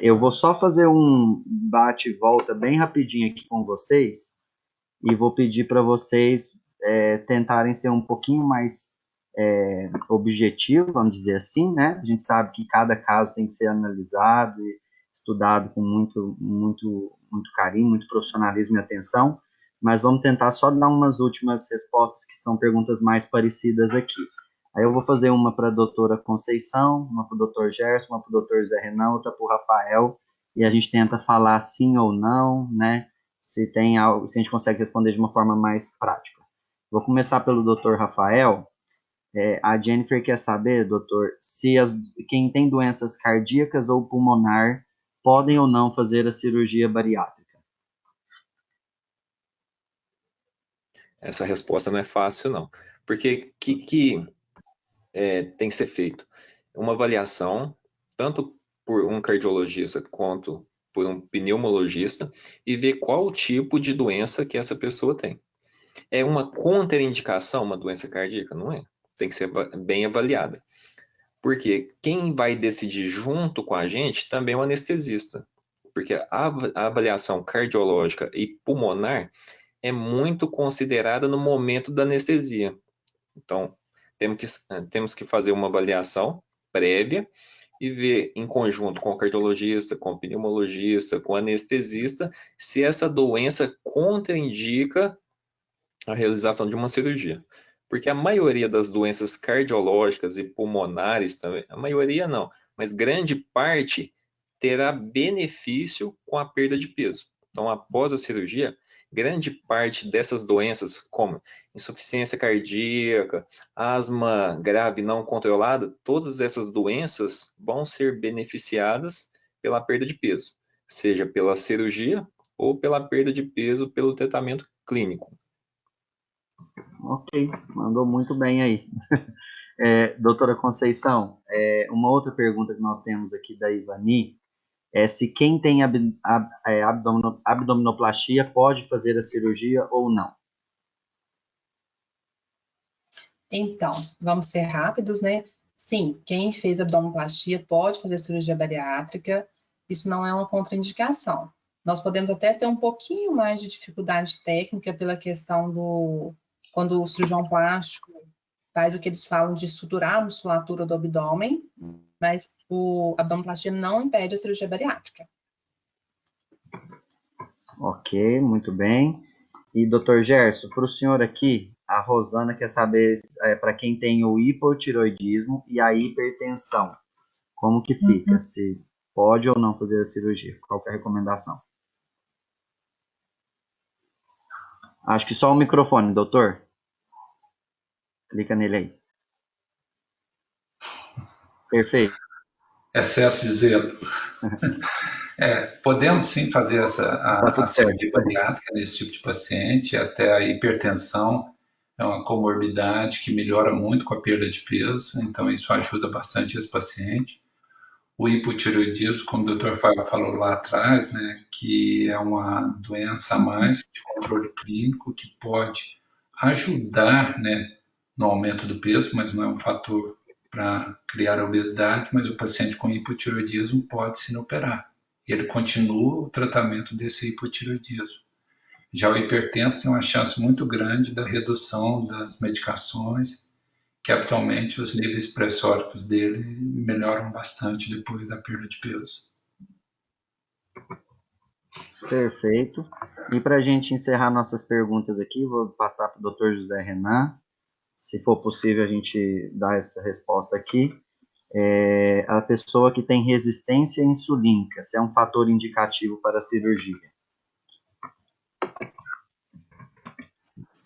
Eu vou só fazer um bate e volta bem rapidinho aqui com vocês e vou pedir para vocês tentarem ser um pouquinho mais objetivo, vamos dizer assim, né? A gente sabe que cada caso tem que ser analisado e estudado com muito carinho, muito profissionalismo e atenção, mas vamos tentar só dar umas últimas respostas que são perguntas mais parecidas aqui. Aí eu vou fazer uma para a doutora Conceição, uma para o doutor Gerson, uma para o doutor Zé Renan, outra para o Rafael, e a gente tenta falar sim ou não, né? Se tem algo, se a gente consegue responder de uma forma mais prática. Vou começar pelo doutor Rafael. A Jennifer quer saber, doutor, se quem tem doenças cardíacas ou pulmonar podem ou não fazer a cirurgia bariátrica. Essa resposta não é fácil, não. Porque o que tem que ser feito? Uma avaliação, tanto por um cardiologista quanto por um pneumologista, e ver qual tipo de doença que essa pessoa tem. É uma contraindicação uma doença cardíaca? Não é. Tem que ser bem avaliada. Porque quem vai decidir junto com a gente também é o anestesista. Porque a avaliação cardiológica e pulmonar é muito considerada no momento da anestesia. Então, temos que fazer uma avaliação prévia e ver em conjunto com o cardiologista, com o pneumologista, com o anestesista, se essa doença contraindica a realização de uma cirurgia. Porque a maioria das doenças cardiológicas e pulmonares também, a maioria não, mas grande parte terá benefício com a perda de peso. Então, após a cirurgia, grande parte dessas doenças, como insuficiência cardíaca, asma grave não controlada, todas essas doenças vão ser beneficiadas pela perda de peso, seja pela cirurgia ou pela perda de peso pelo tratamento clínico. Ok, mandou muito bem aí. Doutora Conceição, uma outra pergunta que nós temos aqui da Ivani é se quem tem abdominoplastia pode fazer a cirurgia ou não. Então, vamos ser rápidos, né? Sim, quem fez abdominoplastia pode fazer cirurgia bariátrica, isso não é uma contraindicação. Nós podemos até ter um pouquinho mais de dificuldade técnica pela questão quando o cirurgião plástico faz o que eles falam de suturar a musculatura do abdômen, mas a abdominoplastia não impede a cirurgia bariátrica. Ok, muito bem. E, doutor Gerson, para o senhor aqui, a Rosana quer saber para quem tem o hipotiroidismo e a hipertensão, como que fica? Se pode ou não fazer a cirurgia? Qual que é a recomendação? Acho que só o microfone, doutor. Clica nele aí. Perfeito. Excesso de zelo. Podemos sim fazer a cirurgia bariátrica nesse tipo de paciente, até a hipertensão é uma comorbidade que melhora muito com a perda de peso, então isso ajuda bastante esse paciente. O hipotireoidismo, como o Dr. Fábio falou lá atrás, né, que é uma doença a mais de controle clínico que pode ajudar, né, no aumento do peso, mas não é um fator para criar obesidade, mas o paciente com hipotireoidismo pode sim operar. Ele continua o tratamento desse hipotireoidismo. Já o hipertenso tem uma chance muito grande da redução das medicações, que atualmente os níveis pressóricos dele melhoram bastante depois da perda de peso. Perfeito. E para a gente encerrar nossas perguntas aqui, vou passar para o Dr. José Renan. Se for possível, a gente dá essa resposta aqui. A pessoa que tem resistência insulínica, se é um fator indicativo para a cirurgia?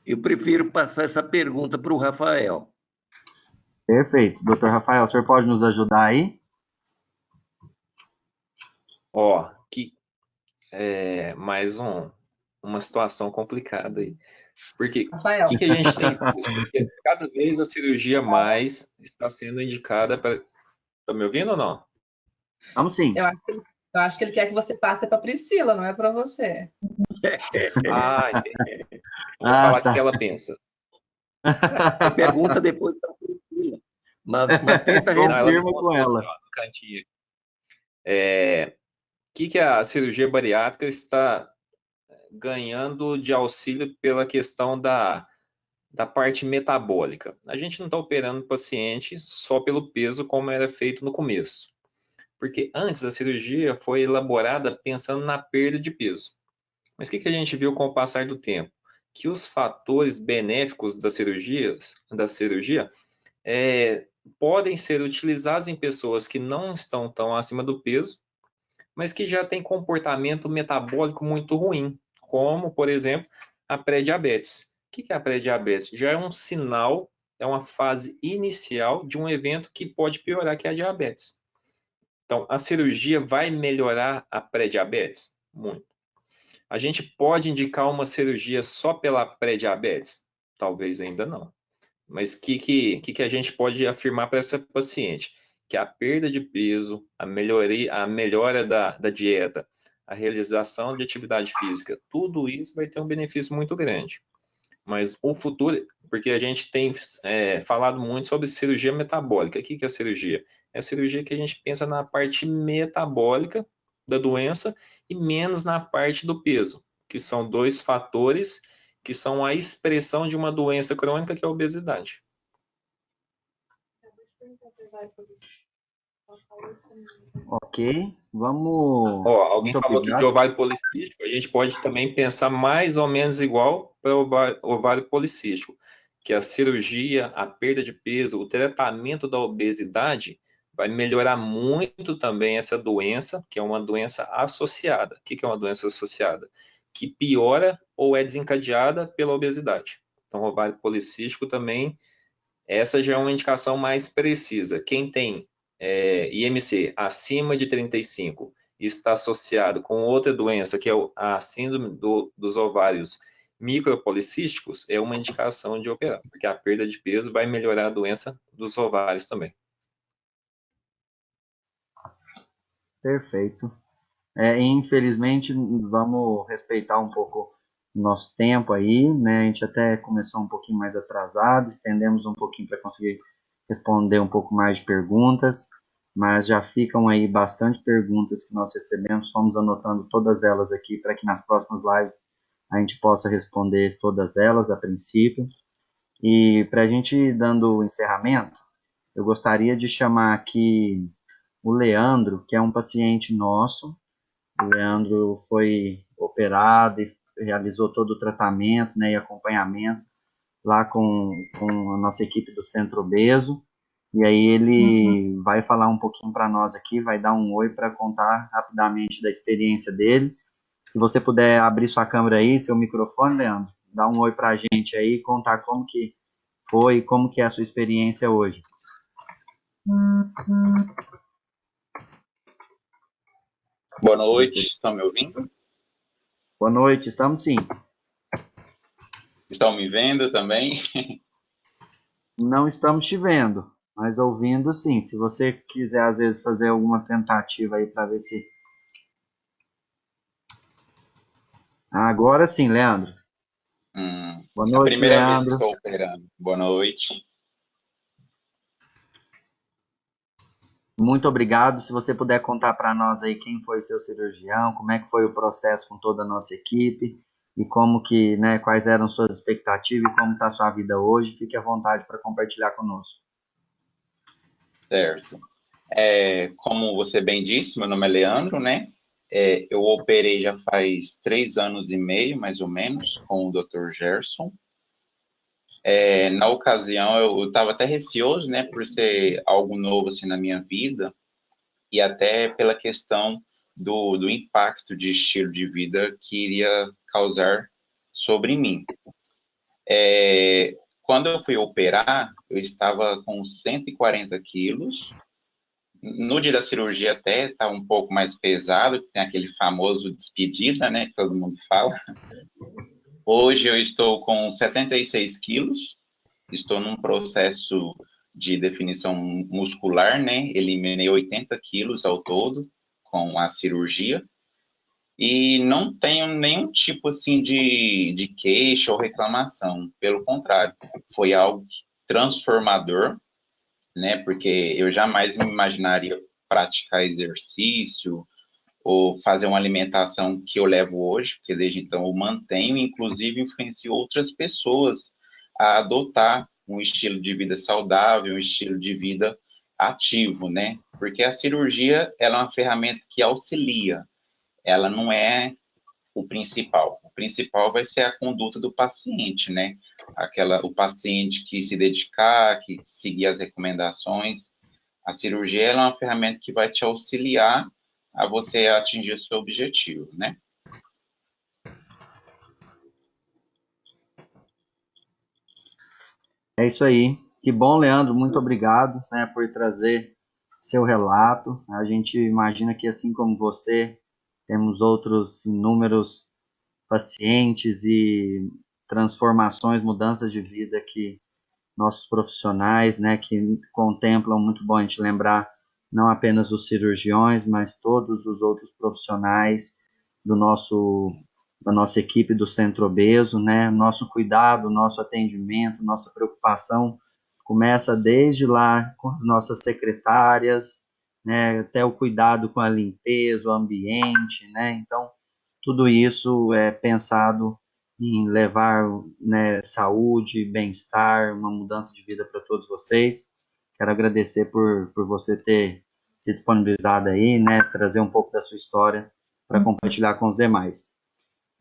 Eu prefiro passar essa pergunta para o Rafael. Perfeito. Doutor Rafael, o senhor pode nos ajudar aí? Mais uma situação complicada aí. Porque Rafael, o que a gente tem visto? Porque cada vez a cirurgia mais está sendo indicada para... Tá me ouvindo ou não? Vamos sim. eu acho que ele quer que você passe para Priscila, não é para você. Ah, entendi. Eu vou Ah, falar o que tá. ela pensa. Você pergunta depois para a Priscila. Mas tenta Não, ela me Confirma responder. com contou aqui, ela. ó, no cantinho. O que a cirurgia bariátrica está ganhando de auxílio pela questão da parte metabólica? A gente não está operando o paciente só pelo peso, como era feito no começo. Porque antes a cirurgia foi elaborada pensando na perda de peso. Mas o que a gente viu com o passar do tempo? Que os fatores benéficos da cirurgia podem ser utilizados em pessoas que não estão tão acima do peso, mas que já têm comportamento metabólico muito ruim, como, por exemplo, a pré-diabetes. O que é a pré-diabetes? Já é um sinal, é uma fase inicial de um evento que pode piorar, que é a diabetes. Então, a cirurgia vai melhorar a pré-diabetes? Muito. A gente pode indicar uma cirurgia só pela pré-diabetes? Talvez ainda não. Mas o que a gente pode afirmar para essa paciente? Que a perda de peso, a melhora da dieta, a realização de atividade física, tudo isso vai ter um benefício muito grande. Mas o futuro, porque a gente tem falado muito sobre cirurgia metabólica. O que é a cirurgia? É a cirurgia que a gente pensa na parte metabólica da doença e menos na parte do peso, que são dois fatores que são a expressão de uma doença crônica, que é a obesidade. Ok, vamos. Alguém Muito falou aqui de obrigado. ovário policístico, a gente pode também pensar mais ou menos igual para o ovário policístico, que a cirurgia, a perda de peso, o tratamento da obesidade vai melhorar muito também essa doença, que é uma doença associada. O que é uma doença associada? Que piora ou é desencadeada pela obesidade. Então, ovário policístico também, essa já é uma indicação mais precisa. Quem tem IMC acima de 35 e está associado com outra doença, que é a síndrome dos ovários micropolicísticos, é uma indicação de operar, porque a perda de peso vai melhorar a doença dos ovários também. Perfeito. Infelizmente, vamos respeitar um pouco o nosso tempo aí, né? A gente até começou um pouquinho mais atrasado, estendemos um pouquinho para conseguir responder um pouco mais de perguntas, mas já ficam aí bastante perguntas que nós recebemos, fomos anotando todas elas aqui para que nas próximas lives a gente possa responder todas elas a princípio. E para a gente ir dando o encerramento, eu gostaria de chamar aqui o Leandro, que é um paciente nosso. O Leandro foi operado e realizou todo o tratamento, né, e acompanhamento lá com a nossa equipe do Centro Obeso. E aí ele vai falar um pouquinho para nós aqui, vai dar um oi para contar rapidamente da experiência dele. Se você puder abrir sua câmera aí, seu microfone, Leandro, dá um oi para a gente aí e contar como que foi, como que é a sua experiência hoje. Boa noite, estão me ouvindo? Boa noite, estamos sim. Estão me vendo também? Não estamos te vendo, mas ouvindo sim. Se você quiser, às vezes, fazer alguma tentativa aí para ver se. Agora sim, Leandro. Boa É a noite, primeira vez que Leandro. estou operando. Boa noite. Muito obrigado. Se você puder contar para nós aí quem foi seu cirurgião, como é que foi o processo com toda a nossa equipe e como que, né, quais eram suas expectativas e como está a sua vida hoje, fique à vontade para compartilhar conosco. Certo. Como você bem disse, meu nome é Leandro, né? Eu operei já faz 3 anos e meio, mais ou menos, com o Dr. Gerson. Na ocasião, eu estava até receoso, né, por ser algo novo assim na minha vida e até pela questão do impacto de estilo de vida que iria causar sobre mim. Quando eu fui operar, eu estava com 140 quilos, No dia da cirurgia até está um pouco mais pesado, tem aquele famoso despedida, né, que todo mundo fala. Hoje eu estou com 76 quilos, estou num processo de definição muscular, né, eliminei 80 quilos ao todo com a cirurgia, e não tenho nenhum tipo, assim, de queixa ou reclamação, pelo contrário, foi algo transformador, né, porque eu jamais me imaginaria praticar exercício, ou fazer uma alimentação que eu levo hoje, porque desde então eu mantenho, inclusive influencio outras pessoas a adotar um estilo de vida saudável, um estilo de vida ativo, né? Porque a cirurgia, ela é uma ferramenta que auxilia, ela não é o principal. O principal vai ser a conduta do paciente, né? O paciente que se dedicar, que seguir as recomendações. A cirurgia é uma ferramenta que vai te auxiliar a você atingir o seu objetivo, né? É isso aí. Que bom, Leandro. Muito obrigado, né, por trazer seu relato. A gente imagina que, assim como você, temos outros inúmeros pacientes e transformações, mudanças de vida que nossos profissionais, né, que contemplam, muito bom a gente lembrar não apenas os cirurgiões, mas todos os outros profissionais do da nossa equipe do Centro Obeso, né, nosso cuidado, nosso atendimento, nossa preocupação começa desde lá com as nossas secretárias, né, até o cuidado com a limpeza, o ambiente, né, então tudo isso é pensado em levar, né, saúde, bem-estar, uma mudança de vida para todos vocês. Quero agradecer por você ter se disponibilizado aí, né, trazer um pouco da sua história para compartilhar com os demais.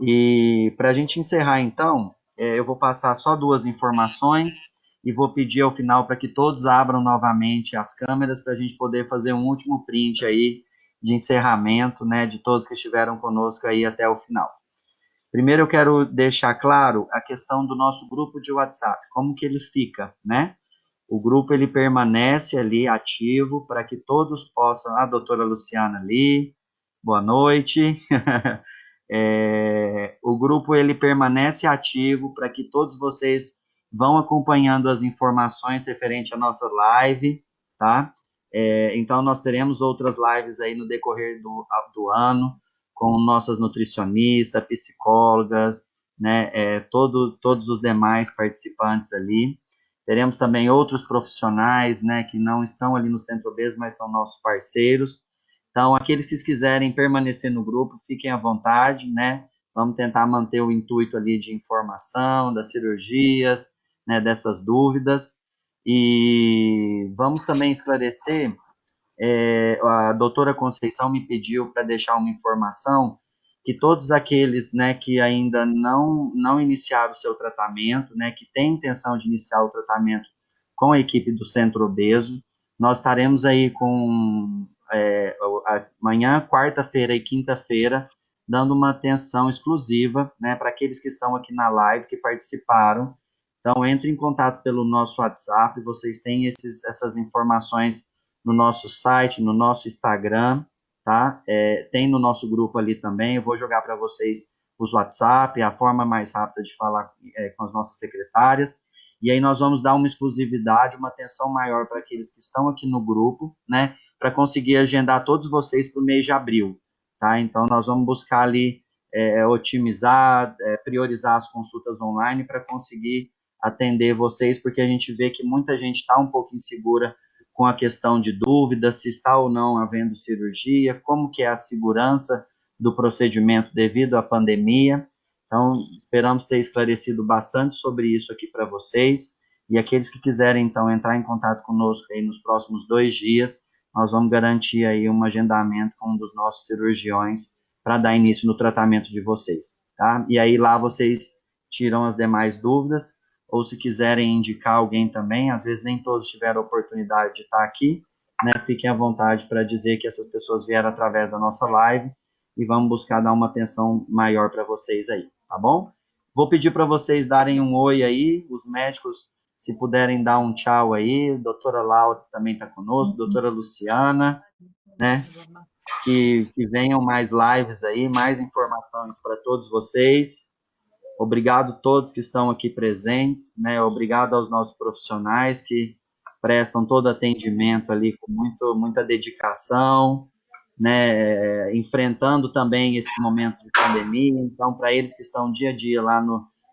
E para a gente encerrar, então, eu vou passar só duas informações e vou pedir ao final para que todos abram novamente as câmeras para a gente poder fazer um último print aí de encerramento, né, de todos que estiveram conosco aí até o final. Primeiro eu quero deixar claro a questão do nosso grupo de WhatsApp, como que ele fica, né? O grupo ele permanece ali ativo para que todos possam, a doutora Luciana ali, boa noite. O grupo ele permanece ativo para que todos vocês vão acompanhando as informações referente à nossa live, tá? Então nós teremos outras lives aí no decorrer do ano, com nossas nutricionistas, psicólogas, né? Todos os demais participantes ali. Teremos também outros profissionais, né, que não estão ali no Centro Obeso, mas são nossos parceiros. Então, aqueles que quiserem permanecer no grupo, fiquem à vontade, né? Vamos tentar manter o intuito ali de informação, das cirurgias, né, dessas dúvidas. E vamos também esclarecer, a doutora Conceição me pediu para deixar uma informação que todos aqueles, né, que ainda não iniciaram o seu tratamento, né, que têm intenção de iniciar o tratamento com a equipe do Centro Obeso, nós estaremos aí com amanhã, quarta-feira e quinta-feira, dando uma atenção exclusiva, né, para aqueles que estão aqui na live, que participaram. Então, entre em contato pelo nosso WhatsApp, vocês têm essas informações no nosso site, no nosso Instagram, tá? Tem no nosso grupo ali também. Eu vou jogar para vocês os WhatsApp, a forma mais rápida de falar com as nossas secretárias. E aí nós vamos dar uma exclusividade, uma atenção maior para aqueles que estão aqui no grupo, né? Para conseguir agendar todos vocês para o mês de abril, tá? Então nós vamos buscar ali otimizar, priorizar as consultas online para conseguir atender vocês, porque a gente vê que muita gente está um pouco insegura com a questão de dúvida, se está ou não havendo cirurgia, como que é a segurança do procedimento devido à pandemia. Então, esperamos ter esclarecido bastante sobre isso aqui para vocês. E aqueles que quiserem, então, entrar em contato conosco aí nos próximos 2 dias, nós vamos garantir aí um agendamento com um dos nossos cirurgiões para dar início no tratamento de vocês, tá? E aí lá vocês tiram as demais dúvidas, ou se quiserem indicar alguém também, às vezes nem todos tiveram a oportunidade de estar aqui, né? Fiquem à vontade para dizer que essas pessoas vieram através da nossa live e vamos buscar dar uma atenção maior para vocês aí, tá bom? Vou pedir para vocês darem um oi aí, os médicos se puderem dar um tchau aí, a doutora Laura também está conosco, doutora Luciana, né? Que venham mais lives aí, mais informações para todos vocês. Obrigado a todos que estão aqui presentes, né? Obrigado aos nossos profissionais que prestam todo atendimento ali com muita dedicação, né? Enfrentando também esse momento de pandemia. Então, para eles que estão dia a dia lá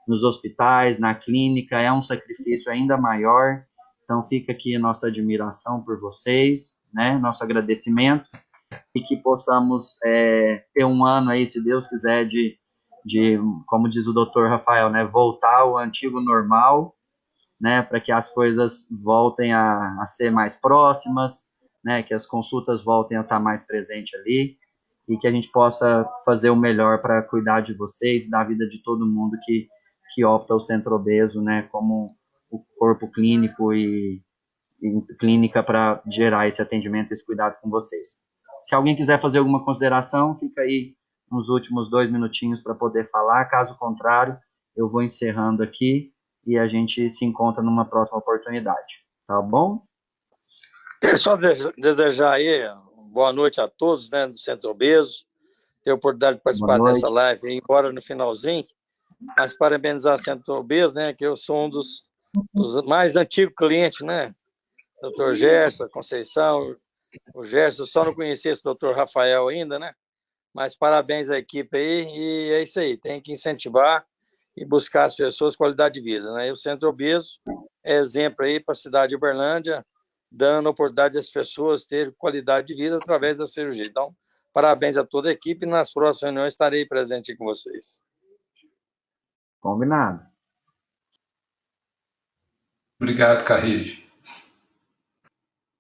nos hospitais, na clínica, é um sacrifício ainda maior. Então, fica aqui a nossa admiração por vocês, né? Nosso agradecimento, e que possamos ter um ano aí, se Deus quiser, de como diz o doutor Rafael, né, voltar ao antigo normal, né, para que as coisas voltem a ser mais próximas, né, que as consultas voltem a estar mais presentes ali, e que a gente possa fazer o melhor para cuidar de vocês, da vida de todo mundo que opta o Centro Obeso, né, como o corpo clínico e clínica para gerar esse atendimento, esse cuidado com vocês. Se alguém quiser fazer alguma consideração, fica aí nos últimos 2 minutinhos para poder falar. Caso contrário, eu vou encerrando aqui e a gente se encontra numa próxima oportunidade. Tá bom? Só desejar aí boa noite a todos, né, do Centro Obeso. Ter a oportunidade de participar dessa live, embora no finalzinho, mas parabenizar o Centro Obeso, né, que eu sou um dos mais antigos clientes, né? Dr. Gerson, Conceição, o Gerson, só não conhecia esse Dr. Rafael ainda, né? Mas parabéns à equipe aí, e é isso aí, tem que incentivar e buscar as pessoas qualidade de vida, né? E o Centro Obeso é exemplo aí para a cidade de Uberlândia, dando oportunidade às pessoas terem qualidade de vida através da cirurgia. Então, parabéns a toda a equipe, e nas próximas reuniões estarei presente com vocês. Combinado. Obrigado, Carrijo.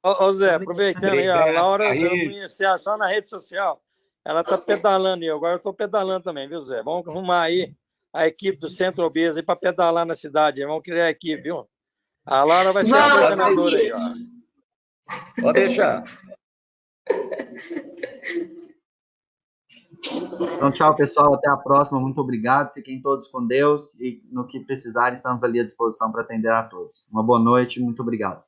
Ô Zé, aproveitando aí, a Laura, eu conheci ela só na rede social. Ela está pedalando e agora eu estou pedalando também, viu, Zé? Vamos arrumar aí a equipe do Centro Obeso para pedalar na cidade. Vamos criar a equipe, viu? A Laura vai ser a coordenadora aí, ó. Pode deixar. Então, tchau, pessoal. Até a próxima. Muito obrigado. Fiquem todos com Deus e no que precisarem, estamos ali à disposição para atender a todos. Uma boa noite. Muito obrigado.